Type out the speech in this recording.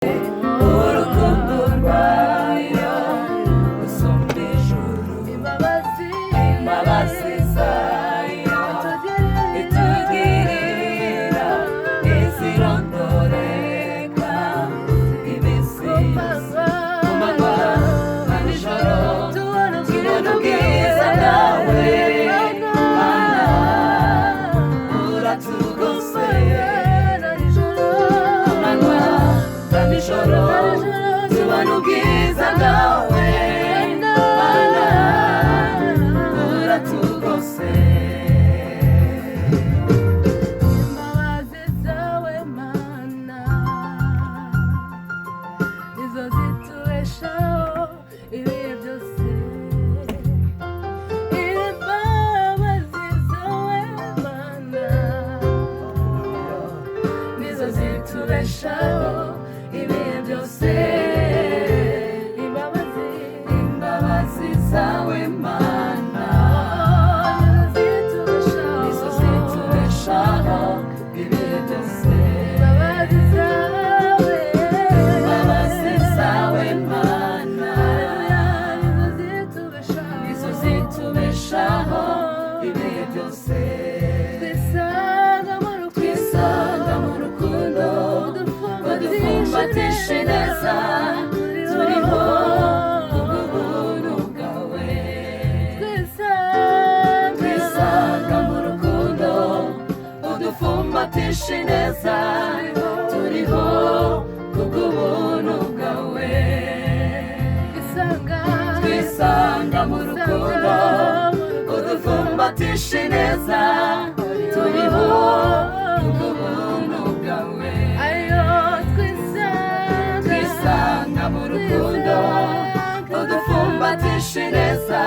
urukundo rwayo rusumba ijuru, imbabazi zayo itugirira izirondoreka, iminsi yose ku manywa na nijoro tubona ubwiza bwawe Mana, uratugose ku manywa na nijoro tubona ubwiza bwawe Mana, uratugose. Imbabazi zawe Mana nizo zitubeshaho ibihe byose. Imbabazi zawe Mana nizo zitubeshaho ibihe byose. Imbabazi zawe Mana nizo zitubeshaho ibihe byose. Imbabazi zawe Mana nizo zitubeshaho ibihe byose. Twisanga mu rukundo udufumbatishe neza, turiho kubw'ubuntu bwawe. Twisanga mu rukundo udufumbatishe neza, turiho kubw'ubuntu bwawe. Twisanga mu rukundo udufumbatishe neza, turiho kubw'ubuntu bwawe. Twisanga mu rukundo udufumbatishe neza,